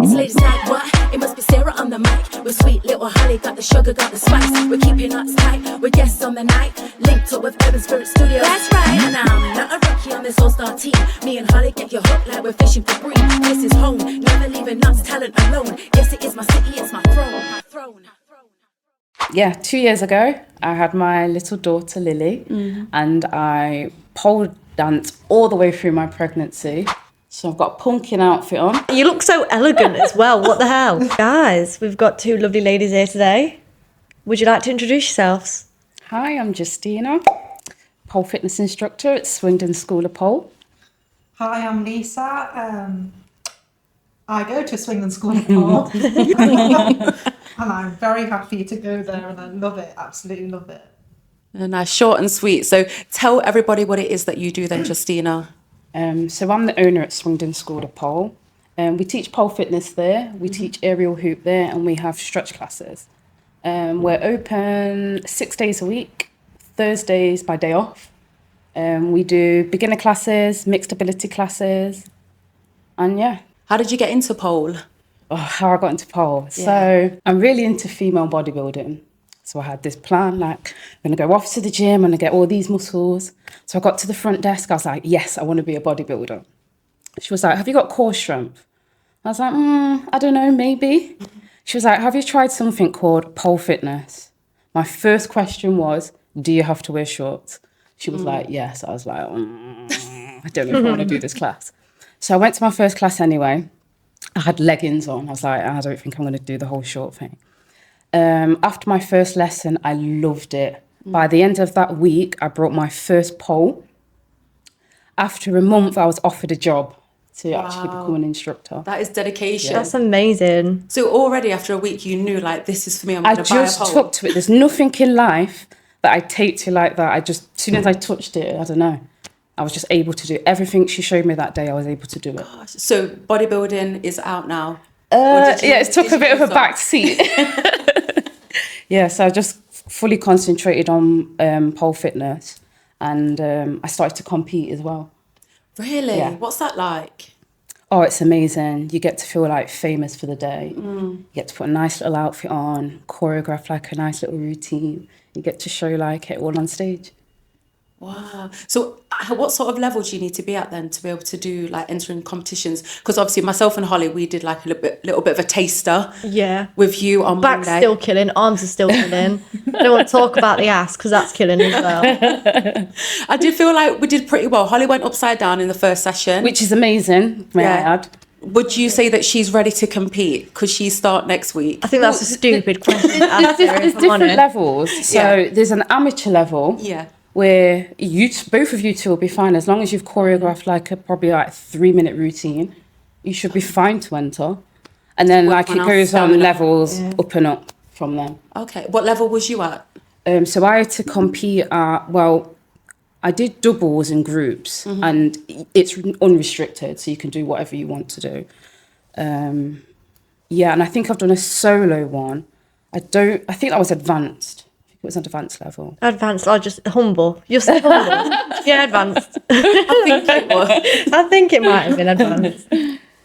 It's ladies like what? It must be Sarah on the mic. With sweet little Holly, got the sugar, got the spice. We're keeping us tight, we're guests on the night. Linked up with Urban Spirit Studios. That's right. And I'm not a rookie on this all-star team. Me and Holly get you hooked like we're fishing for green. This is home, never leaving us talent alone. Yes, it is my city, it's my throne. Yeah, 2 years ago, I had my little daughter, Lily, and I pole danced all the way through my pregnancy. So I've got a pumpkin outfit on. You look so elegant as well. What the hell? Guys, we've got two lovely ladies here today. Would you like to introduce yourselves? Hi, I'm Justine, pole fitness instructor at Swindon School of Pole. Hi, I'm Lisa. I go to Swindon School of Pole. And I'm very happy to go there and I love it, absolutely love it. And short and sweet. So tell everybody what it is that you do then, Justina. So I'm the owner at Swindon School of Pole. We teach pole fitness there, we teach aerial hoop there, and we have stretch classes. We're open 6 days a week, Thursdays by day off. We do beginner classes, mixed ability classes, and yeah. How did you get into pole? Oh, how I got into pole. Yeah. So I'm really into female bodybuilding. So I had this plan, like, I'm going to go off to the gym, I'm going to get all these muscles. So I got to the front desk, I was like, yes, I want to be a bodybuilder. She was like, have you got core strength? I was like, I don't know, maybe. She was like, have you tried something called pole fitness? My first question was, do you have to wear shorts? She was like, yes. I was like, I don't know if I want to do this class. So I went to my first class anyway. I had leggings on. I was like, I don't think I'm going to do the whole short thing. After my first lesson, I loved it. By the end of that week, I brought my first pole. After a month, I was offered a job to actually become an instructor. That is dedication. Yeah. That's amazing. So already after a week, you knew, like, this is for me, I'm going to buy a pole. I just took to it. There's nothing in life that I take to like that. As soon as I touched it, I don't know. I was just able to do everything she showed me that day. I was able to do it. Gosh. So bodybuilding is out now? It took a bit of a back seat. Yeah, so I just fully concentrated on pole fitness, and I started to compete as well. Really? Yeah. What's that like? Oh, it's amazing. You get to feel like famous for the day. You get to put a nice little outfit on, choreograph like a nice little routine. You get to show like it all on stage. Wow. So what sort of level do you need to be at then to be able to do, like, entering competitions? Because obviously myself and Holly, we did like a little bit of a taster. Yeah. With you on Back's Monday. still killing, arms are still killing. I don't want to talk about the ass because that's killing as well. I did feel like we did pretty well. Holly went upside down in the first session. Which is amazing, may I add. Would you say that she's ready to compete? Because she start next week. I think that's a stupid question to ask her, There's if I'm different honest. levels. So there's an amateur level. Yeah. Where both of you two will be fine as long as you've choreographed like a probably 3-minute routine. You should be fine to enter, and then like it goes on levels up and up from there. Okay, what level was you at? So I had to compete at I did doubles and groups, and it's unrestricted, so you can do whatever you want to do. And I think I've done a solo one. I think that was advanced. It was an advanced level. Advanced, or just humble. You're so humble. Yeah, advanced. I think it was. I think it might have been advanced.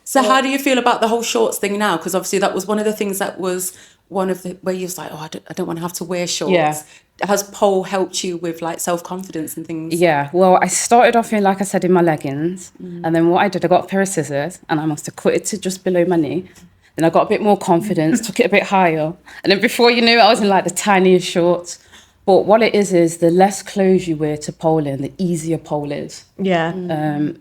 So how do you feel about the whole shorts thing now? Because obviously that was one of the things that was one of the, where you was like, I don't want to have to wear shorts. Yeah. Has pole helped you with like self-confidence and things? Yeah, well, I started off in, like I said, in my leggings. And then what I did, I got a pair of scissors and I must have cut it to just below my knee. Then I got a bit more confidence, took it a bit higher. And then before you knew it, I was in like the tiniest shorts. But what it is the less clothes you wear to poling, the easier pole is. Yeah. And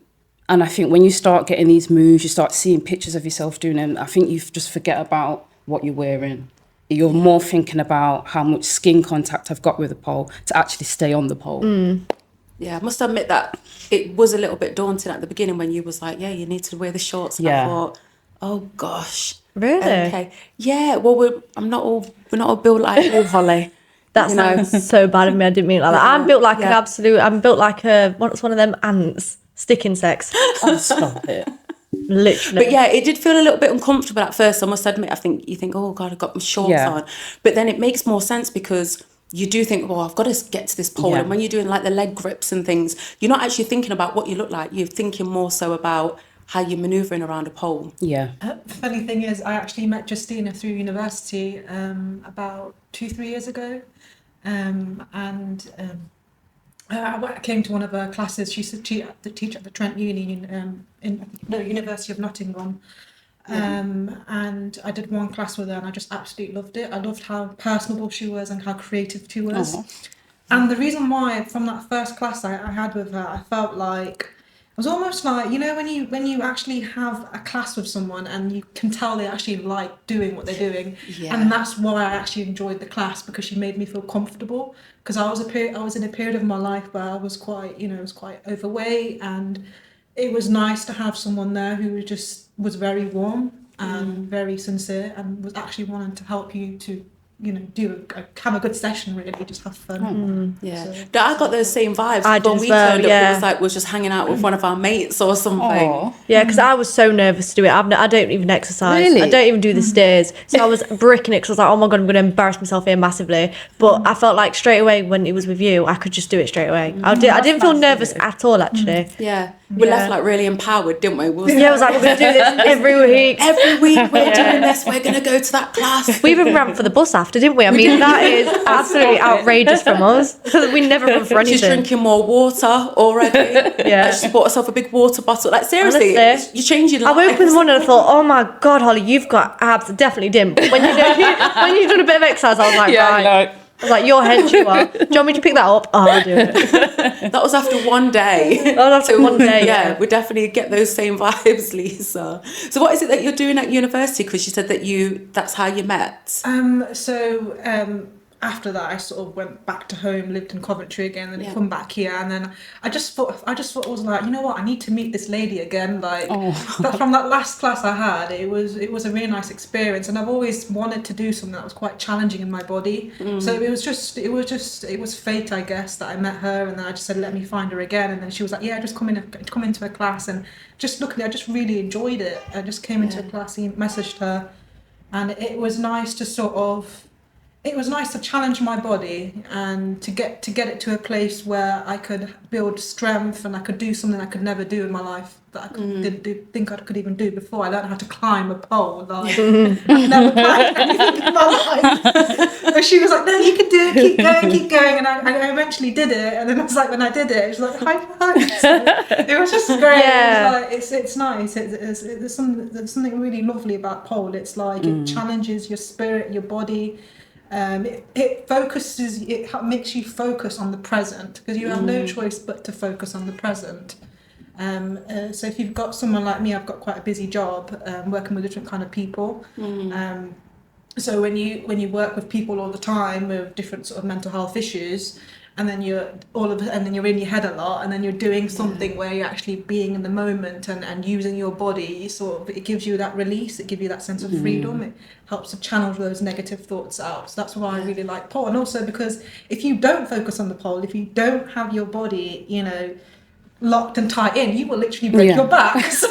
I think when you start getting these moves, you start seeing pictures of yourself doing them, I think you just forget about what you're wearing. You're more thinking about how much skin contact I've got with the pole to actually stay on the pole. Yeah, I must admit that it was a little bit daunting at the beginning when you was like, yeah, you need to wear the shorts. And I thought, oh gosh. Really? Okay. Yeah, well, we're not all built like you, Holly. That sounds so bad of me. I didn't mean it like that. I'm built like I'm built like what's one of them ants? Stick insects. Oh, stop it. Literally. But yeah, it did feel a little bit uncomfortable at first, I must admit. You think, oh God, I've got my shorts on. But then it makes more sense because you do think, well, I've got to get to this pole. And when you're doing like the leg grips and things, you're not actually thinking about what you look like. You're thinking more so about how you're manoeuvring around a pole. Yeah. Funny thing is, I actually met Justine through university about 2-3 years ago, I came to one of her classes. She used to teach at the Trent Uni in the University of Nottingham. And I did one class with her and I just absolutely loved it. I loved how personable she was and how creative she was. Aww. And the reason why, from that first class I had with her, I felt like it was almost like, you know, when you actually have a class with someone and you can tell they actually like doing what they're doing. Yeah. And that's why I actually enjoyed the class, because she made me feel comfortable. Because I was in a period of my life where I was quite overweight, and it was nice to have someone there who was very warm and very sincere and was actually wanting to help you to, you know, have a good session, really, just have fun. Yeah, So, I got those same vibes. I did when as we well, turned up, yeah. it was like we were just hanging out with one of our mates or something. Aww. Yeah, because I was so nervous to do it. I don't even exercise. Really? I don't even do the stairs. So I was bricking it because I was like, oh my God, I'm going to embarrass myself here massively. But I felt like straight away when it was with you, I could just do it straight away. I didn't feel nervous at all, actually. Yeah, we left like really empowered, didn't we? Yeah, I was like, we're going to do this every week. Every week we're doing this. We're going to go to that class. We even ran for the bus after, didn't we? I mean, that is absolutely outrageous from us. We never run for She's anything. drinking more water already. Yeah. She bought herself a big water bottle. Like, seriously, Honestly. you're changing life. I opened one and I thought, oh my God, Holly, you've got abs. I definitely didn't. But when you've done a bit of exercise, I was like, right. I was like, your head you are. Do you want me to pick that up? Oh, I'll do it. That was after one day. That was after one day, Yeah, we definitely get those same vibes, Lisa. So what is it that you're doing at university? Because you said that that's how you met. After that, I sort of went back to home, lived in Coventry again, and then Yeah. come back here, and then I just thought I was like, you know what, I need to meet this lady again. Like, but from that last class I had, it was a really nice experience, and I've always wanted to do something that was quite challenging in my body. So it was fate, I guess, that I met her, and then I just said, let me find her again, and then she was like, yeah, just come into a class, and just luckily I just really enjoyed it. I just came into a class, messaged her, and it was nice to challenge my body and to get it to a place where I could build strength and I could do something I could never do in my life that I didn't think I could even do before. I learned how to climb a pole. Like, I've never climbed anything in my life. But she was like, no, you can do it, keep going. And I eventually did it. And then it was like, when I did it, it was like, high five. So it was just great. Yeah. It was like, it's nice. There's something really lovely about pole. It's like, it challenges your spirit, your body. It makes you focus on the present, because you have no choice but to focus on the present. So if you've got someone like me, I've got quite a busy job, working with different kind of people. So when you work with people all the time with different sort of mental health issues, and then you're in your head a lot, and then you're doing something where you're actually being in the moment and using your body, it gives you that release, it gives you that sense of freedom. It helps to channel those negative thoughts out. So that's why I really like pole. And also because if you don't focus on the pole, if you don't have your body, you know, locked and tight in, you will literally break your back. So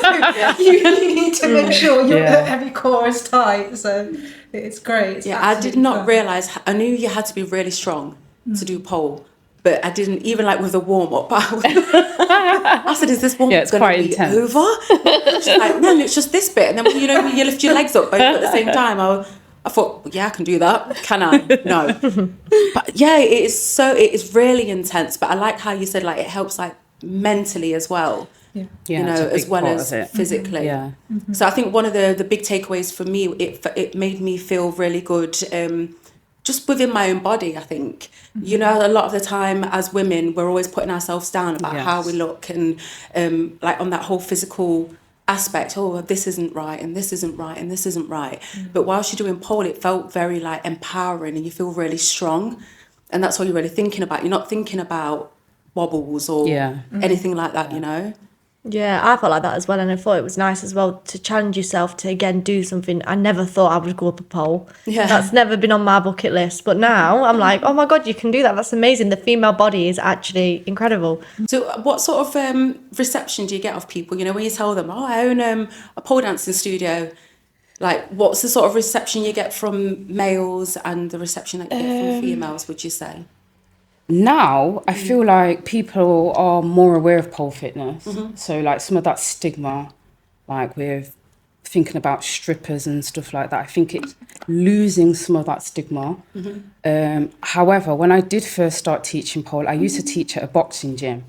you need to make sure every core is tight. So it's great. It's I did absolutely not fun. realise. I knew you had to be really strong to do pole. But I didn't, even like with the warm-up, I said, is this warm-up going to be intense. over? She's like, no, it's just this bit. And then, you know, when you lift your legs up both at the same time, I thought, yeah, I can do that. Can I? No. But yeah, it is really intense. But I like how you said, like, it helps, like, mentally as well. Yeah, you know, as well as physically. Yeah. So I think one of the big takeaways for me, it made me feel really good, just within my own body, I think. You know, a lot of the time as women, we're always putting ourselves down about how we look, and like on that whole physical aspect, oh, this isn't right, and this isn't right, and this isn't right. But whilst you're doing pole, it felt very like empowering, and you feel really strong. And that's all you're really thinking about. You're not thinking about wobbles or anything like that, you know? Yeah, I felt like that as well, and I thought it was nice as well to challenge yourself to again do something. I never thought I would go up a pole. Yeah. That's never been on my bucket list, but now I'm like, oh my God, you can do that. That's amazing. The female body is actually incredible. So what sort of reception do you get of people, you know, when you tell them, oh, I own a pole dancing studio? Like, what's the sort of reception you get from males and the reception that you get from females, would you say? Now, I feel like people are more aware of pole fitness. So, like, some of that stigma like with thinking about strippers and stuff like that. I think it's losing some of that stigma. However, when I did first start teaching pole, I used to teach at a boxing gym.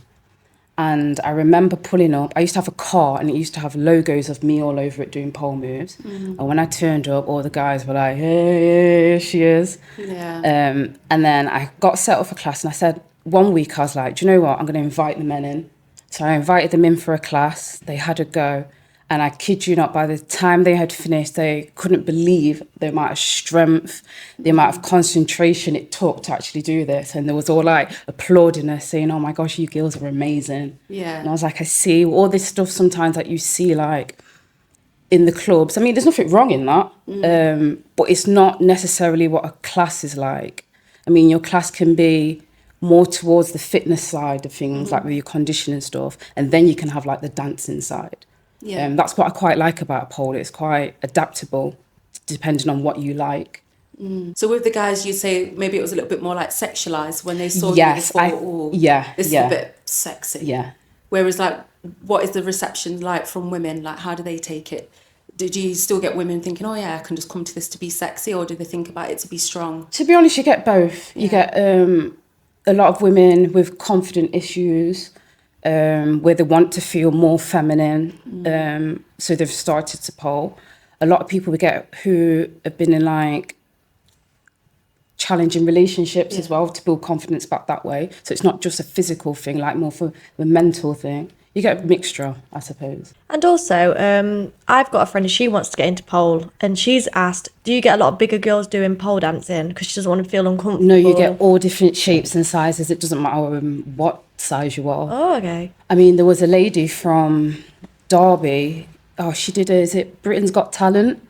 And I remember pulling up, I used to have a car and it used to have logos of me all over it doing pole moves. And when I turned up, all the guys were like, hey, here she is. Yeah. And then I got set up for class and I said, one week I was like, do you know what? I'm going to invite the men in. So I invited them in for a class. They had a go. And I kid you not, by the time they had finished, they couldn't believe the amount of strength, the amount of concentration it took to actually do this. And there was all like applauding us, saying, oh my gosh, you girls are amazing. Yeah. And I was like, I see all this stuff sometimes that you see like in the clubs. I mean, there's nothing wrong in that, but it's not necessarily what a class is like. I mean, your class can be more towards the fitness side of things, like with your conditioning stuff. And then you can have like the dancing side. Yeah. That's what I quite like about pole. It's quite adaptable, depending on what you like. So with the guys, you'd say maybe it was a little bit more like sexualized when they saw Yes, you. They thought, oh, yeah, this yeah. is a bit sexy. Yeah. Whereas like, what is the reception like from women? Like, how do they take it? Did you still get women thinking, oh yeah, I can just come to this to be sexy, or do they think about it to be strong? To be honest, you get both. You get a lot of women with confident issues, where they want to feel more feminine, so they've started to pole. A lot of people we get who have been in like challenging relationships as well, to build confidence back that way. So it's not just a physical thing, like more for the mental thing. You get a mixture, I suppose. And also, I've got a friend and she wants to get into pole, and she's asked, do you get a lot of bigger girls doing pole dancing because she doesn't want to feel uncomfortable? No, you get all different shapes and sizes. It doesn't matter what size you are. Oh, okay. I mean, there was a lady from Derby. Oh, she did, is it Britain's Got Talent?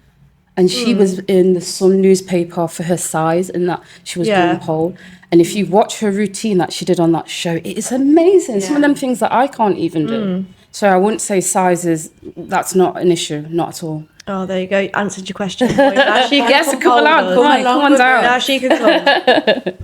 And she was in the Sun newspaper for her size, and that she was doing pole. And if you watch her routine that she did on that show, it is amazing. Some of them things that I can't even do. So I wouldn't say sizes, that's not an issue, not at all. Oh, there you go. You answered your question. Now she can Yes, come on down. Now she can come.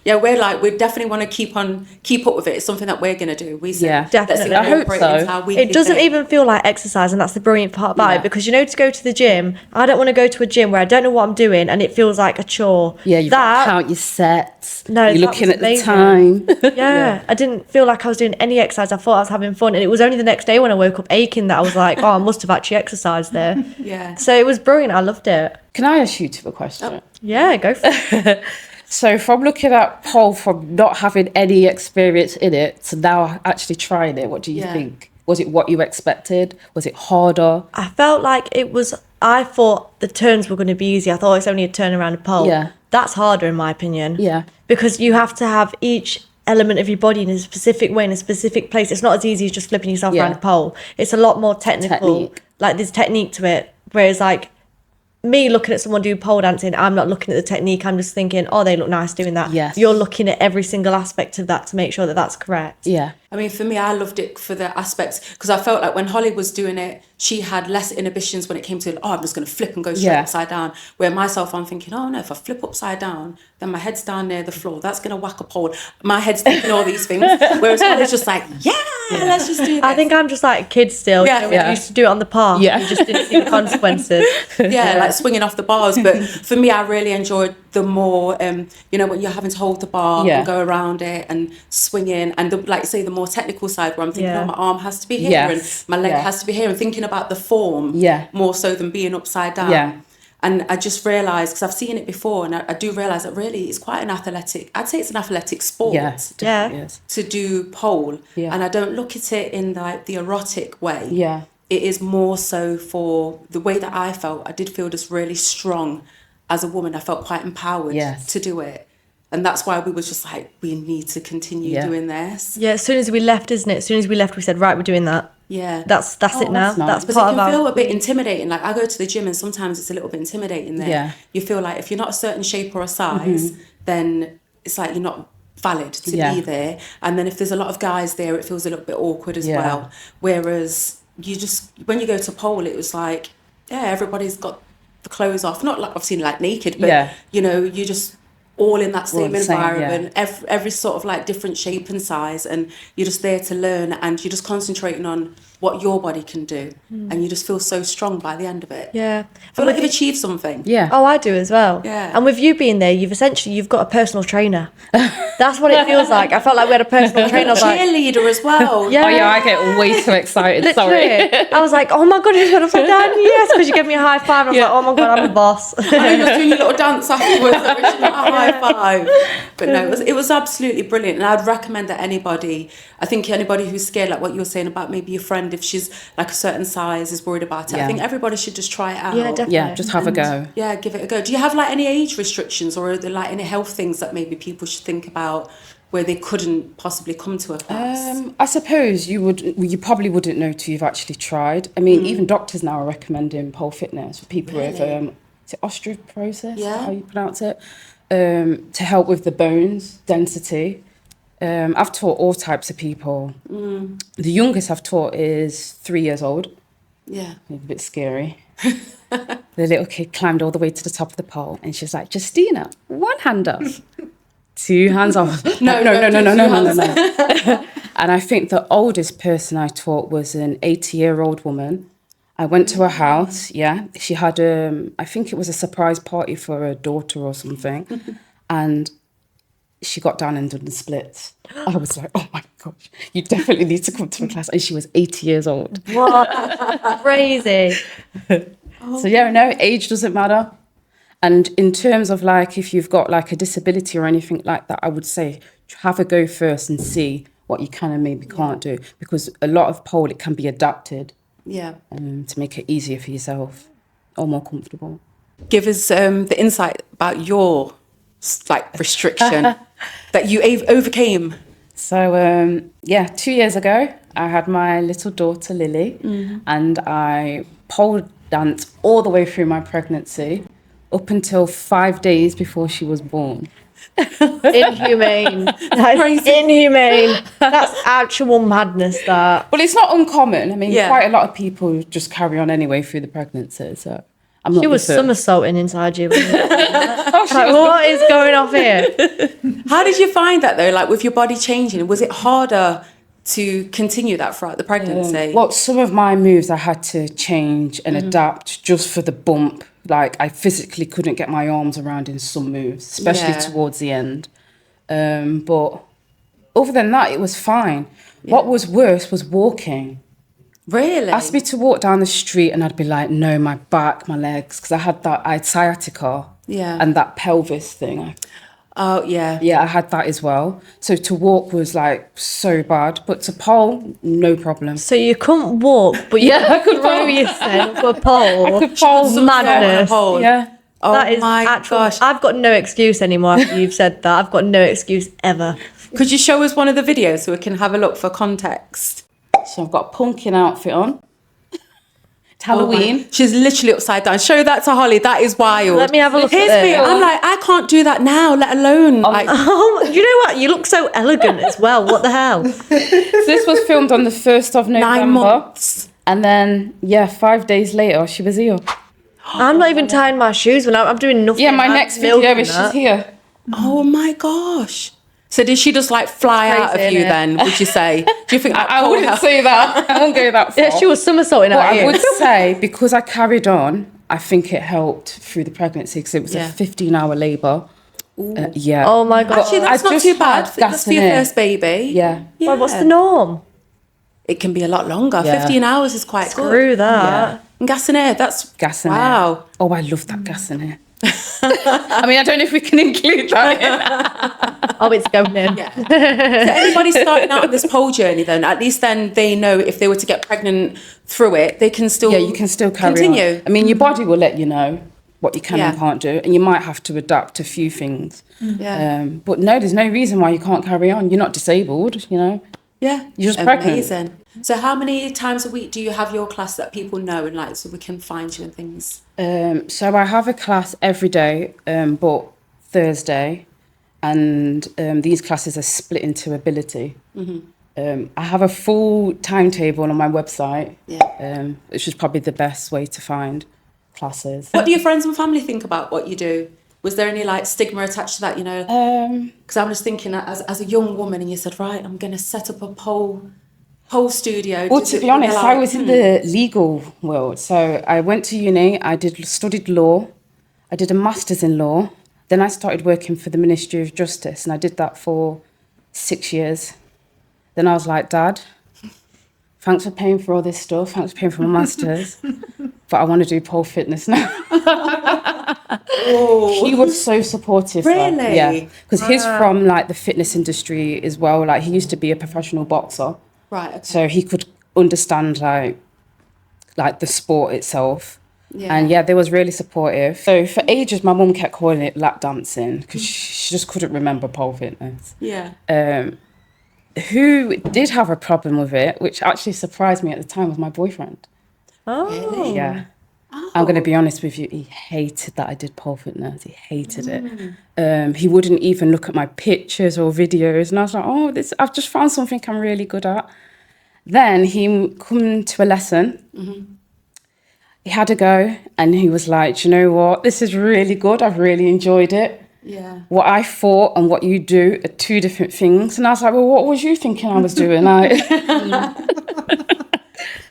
Yeah, we definitely want to keep up with it. It's something that we're going to do. We said, Yeah, definitely. I hope so. It doesn't even feel like exercise, and that's the brilliant part about it, because you know, to go to the gym, I don't want to go to a gym where I don't know what I'm doing and it feels like a chore. Yeah, you've got to count your sets. No, you're that looking was at the amazing. time. Yeah, I didn't feel like I was doing any exercise. I thought I was having fun, and it was only the next day when I woke up aching that I was like, oh, I must have actually exercised there. Yeah. So it was brilliant. I loved it. Can I ask you two a question? Yeah, go for it. So from looking at pole, from not having any experience in it to now actually trying it, what do you think? Was it what you expected? Was it harder? I felt like it was, I thought the turns were going to be easy. I thought it's only a turn around a pole. Yeah. That's harder in my opinion. Yeah. Because you have to have each element of your body in a specific way, in a specific place. It's not as easy as just flipping yourself around a pole. It's a lot more technical. Like there's technique to it. Whereas like me looking at someone do pole dancing, I'm not looking at the technique. I'm just thinking, oh, they look nice doing that. Yes. You're looking at every single aspect of that to make sure that that's correct. Yeah. I mean, for me, I loved it for the aspects, because I felt like when Holly was doing it, she had less inhibitions when it came to, I'm just going to flip and go straight upside down. Where myself, I'm thinking, oh no, if I flip upside down, then my head's down near the floor. That's going to whack a pole. My head's thinking all these things. Whereas Holly's just like, let's just do this. I think I'm just like a kid still. Yeah. You know, we used to do it on the park. Yeah. You just didn't see the consequences. Like swinging off the bars. But for me, I really enjoyed the more, when you're having to hold the bar and go around it and swinging, and like say the more technical side where I'm thinking, oh, my arm has to be here and my leg has to be here, and thinking about the form more so than being upside down. Yeah. And I just realised, because I've seen it before, and I do realise that really it's quite an athletic, I'd say it's an athletic sport to do pole. Yeah. And I don't look at it in like the erotic way. Yeah. It is more so for the way that I felt. I did feel just really strong as a woman. I felt quite empowered to do it. And that's why we was just like, we need to continue doing this. Yeah, as soon as we left, isn't it? As soon as we left, we said, right, we're doing that. Yeah. That's it now. That's because part it of can our... feel a bit intimidating. Like I go to the gym and sometimes it's a little bit intimidating there. Yeah. You feel like if you're not a certain shape or a size, then it's like you're not valid to be there. And then if there's a lot of guys there, it feels a little bit awkward as well. Whereas you just, when you go to pole, it was like, everybody's got the clothes off. Not like I've seen like naked, but you just all in that same the same, environment, every sort of like different shape and size, and you're just there to learn, and you're just concentrating on what your body can do, and you just feel so strong by the end of it. Yeah. I feel like you've achieved something. Yeah. Oh, I do as well. Yeah. And with you being there, you've got a personal trainer. That's what it feels like. I felt like we had a personal trainer. I was like, Cheerleader as well. yeah. Oh yeah, I get way too excited. Sorry. Literally. I was like, oh my God, you're going to fall down. Yes, because you gave me a high five. I was like, oh my God, I'm the boss. I know you were doing your little dance afterwards, which is not a high five. But no, it was absolutely brilliant, and I'd recommend that anybody who's scared, like what you were saying about maybe your friend, if she's like a certain size, is worried about it. I think everybody should just try it out. Yeah, definitely. Yeah, just have a go. Yeah, give it a go. Do you have like any age restrictions, or are there like any health things that maybe people should think about where they couldn't possibly come to a class? I suppose you probably wouldn't know till you've actually tried. I mean, even doctors now are recommending pole fitness for people with is it osteoporosis? Yeah. How you pronounce it? To help with the bones density. I've taught all types of people. The youngest I've taught is 3 years old. Yeah. A bit scary. The little kid climbed all the way to the top of the pole, and she was like, Justina, one hand up, 2 hands off. No. And I think the oldest person I taught was an 80-year-old woman. I went to her house, she had, I think it was a surprise party for her daughter or something, and she got down and did the splits. I was like, oh my gosh, you definitely need to come to my class. And she was 80 years old. What? Crazy. So no, age doesn't matter. And in terms of like, if you've got like a disability or anything like that, I would say have a go first and see what you can and maybe can't do. Because a lot of pole, it can be adapted to make it easier for yourself or more comfortable. Give us the insight about your like restriction that you overcame. So 2 years ago, I had my little daughter Lily, and I pole danced all the way through my pregnancy up until 5 days before she was born. Inhumane. That's inhumane. That's actual madness, that. Well, it's not uncommon. I mean, quite a lot of people just carry on anyway through the pregnancy, so I'm not. She was somersaulting inside you. Like, like, what is going off here? How did you find that though? Like with your body changing, was it harder to continue that throughout the pregnancy? Well, some of my moves I had to change and adapt just for the bump. Like I physically couldn't get my arms around in some moves, especially towards the end. But other than that, it was fine. What was worse was walking. Really? Asked me to walk down the street and I'd be like, no, my back, my legs, because I had sciatica and that pelvis thing. Oh, yeah. Yeah, I had that as well. So to walk was like so bad, but to pole, no problem. So you couldn't walk, but you could throw yourself a pole. I could pole. Madness. Yeah. Oh That is my actual, gosh. I've got no excuse anymore after you've said that. I've got no excuse ever. Could you show us one of the videos so we can have a look for context? So I've got a pumpkin outfit on. It's Halloween. She's literally upside down. Show that to Holly. That is wild. Let me have a look Here's at me. it. I'm like, I can't do that now, let alone like. Oh, you know what? You look so elegant as well. What the hell? So this was filmed on the 1st of November. 9 months. And then, 5 days later, she was here. I'm not even tying my shoes when I'm doing nothing. Yeah, my I'm next video milking is she's that. here. Oh my gosh. So did she just like fly out of Crazy, you innit? then, would you say? Do you think that I pole wouldn't helped? say that. I won't go that far. Yeah, she was somersaulting But at I you. would say, because I carried on, I think it helped through the pregnancy because it was a 15-hour labour. Oh my God. Actually, that's I not just too bad. had gas That's for in your it. first baby. Yeah. Well, what's the norm? It can be a lot longer. Yeah. 15 hours is quite good. Screw that. And gas and air, that's Gas in it. wow. Oh, I love that gas in it. I mean, I don't know if we can include that in. Oh, it's going in. Yeah. So anybody starting out on this pole journey then, at least then they know if they were to get pregnant through it, they can still You can still carry continue. on. I mean, your body will let you know what you can Yeah. and can't do, and you might have to adapt a few things. Yeah. But no, there's no reason why you can't carry on. You're not disabled, you know. Yeah. You're just pregnant. Amazing. So how many times a week do you have your class that people know and like so we can find you and things? So I have a class every day, but Thursday, and these classes are split into ability. I have a full timetable on my website, which is probably the best way to find classes. What do your friends and family think about what you do? Was there any like stigma attached to that, you know? Because I'm just thinking as a young woman, and you said, right, I'm going to set up a pole studio. Well, to be honest, I was in the legal world. So I went to uni, studied law, I did a master's in law. Then I started working for the Ministry of Justice, and I did that for 6 years. Then I was like, Dad, thanks for paying for all this stuff. Thanks for paying for my master's. But I want to do pole fitness now. He was so supportive. Really? Though. Yeah. Because he's from like the fitness industry as well. Like he used to be a professional boxer. Right. Okay. So he could understand like the sport itself. Yeah. And yeah, they was really supportive. So for ages, my mum kept calling it lap dancing because she just couldn't remember pole fitness. Yeah. Who did have a problem with it, which actually surprised me at the time, was my boyfriend. Oh. Really? Yeah. Oh. I'm going to be honest with you, he hated that I did pole fitness. He hated it. He wouldn't even look at my pictures or videos. And I was like, I've just found something I'm really good at. Then he come to a lesson. Mm-hmm. He had a go and he was like, do you know what? This is really good. I've really enjoyed it. Yeah. What I thought and what you do are two different things. And I was like, well, what was you thinking I was doing?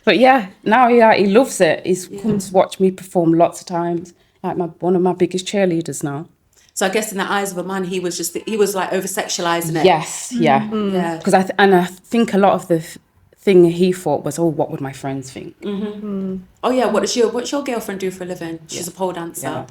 But yeah, now he loves it. He's come to watch me perform lots of times. Like one of my biggest cheerleaders now. So I guess in the eyes of a man, he was like over-sexualizing it. Yes, yeah. Yeah. Because I think a lot of the thing he thought was, what would my friends think? Mm-hmm. Oh yeah, what's your girlfriend do for a living? She's a pole dancer. Yeah.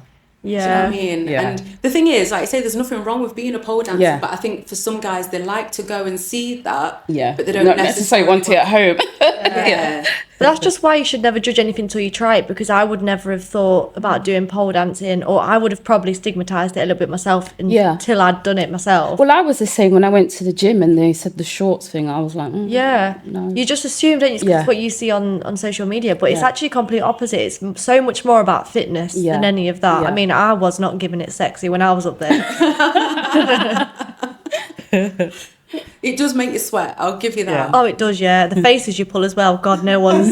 Yeah. Do you know what I mean? Yeah. And the thing is, like I say, there's nothing wrong with being a pole dancer, Yeah. but I think for some guys, they like to go and see that, Yeah. but they don't Not necessarily want it at home. Yeah. But that's just why you should never judge anything until you try it, because I would never have thought about doing pole dancing, or I would have probably stigmatised it a little bit myself until I'd done it myself. Well, I was the same when I went to the gym and they said the shorts thing. I was like, yeah. No. You just assume, don't you? It's 'cause it's what you see on social media, but it's Yeah. actually complete opposite. It's so much more about fitness Yeah. than any of that. Yeah. I mean, I was not giving it sexy when I was up there. It does make you sweat. I'll give you that. Oh, it does, yeah. The faces you pull as well. God, no one's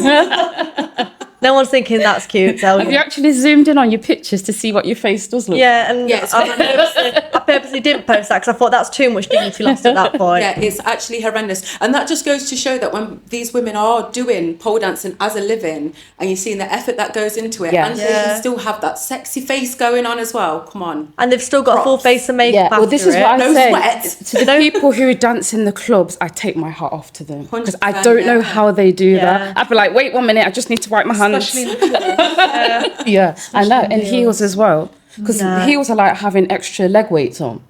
thinking that's cute. So have you actually zoomed in on your pictures to see what your face does look like? yeah, and Yes. I purposely didn't post that because I thought that's too much dignity lost at that point. Yeah, it's actually horrendous. And that just goes to show that when these women are doing pole dancing as a living and you're seeing the effort that goes into it, Yeah. and they can still have that sexy face going on as well. Come on. And they've still got a full Props. face of makeup Yeah, well, after this is it. what I No say sweat. to the people who dance in the clubs. I take my hat off to them because I 100%, don't know yeah. how they do Yeah. that. I'd be like, wait 1 minute, I just need to wipe my hands. Especially in the club. Yeah, I know, and heels as well, because Nah. heels are like having extra leg weights on.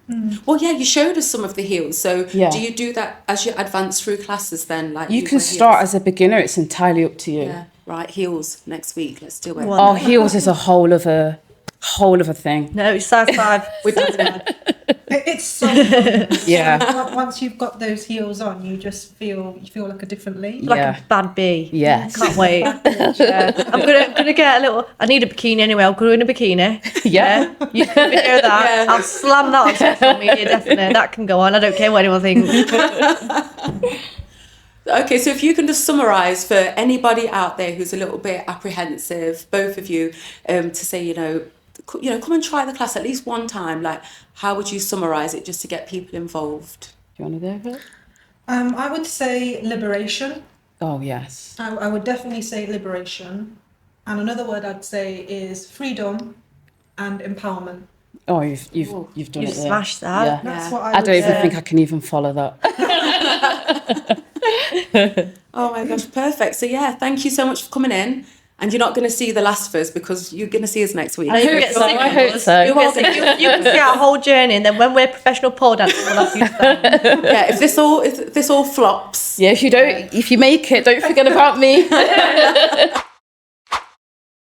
Well, yeah, you showed us some of the heels. So Yeah. do you do that as you advance through classes then? Like You can wear start heels? as a beginner; it's entirely up to you. Yeah, right. Heels next week. Let's do it. Well, Oh, heels is a whole of a thing. No, it's size 5. We're doing it. It's so fun. Yeah. Once you've got those heels on, you feel like a different lady. Like Yeah. a bad bee. Yes. Can't wait. Yeah. I'm gonna get a little. I need a bikini anyway. I'll go in a bikini. Yeah. You can video that. Yeah. I'll slam that on social media. Definitely, that can go on. I don't care what anyone thinks. Okay, so if you can just summarise for anybody out there who's a little bit apprehensive, both of you, to say, come and try the class at least one time. Like, how would you summarise it just to get people involved? Do you want to do it? I would say liberation. Oh yes. I would definitely say liberation. And another word I'd say is freedom and empowerment. Oh, you've done You've it. There. smashed that. Yeah. That's Yeah. what I would don't even say. think I can even follow that. Oh my gosh, perfect. So yeah, thank you so much for coming in. And you're not going to see the last of us because you're going to see us next week. I hope so. I hope so. You can see our whole journey, and then when we're professional pole dancers, we'll have you film. Yeah, if this all flops. Yeah, if you make it, don't forget about me.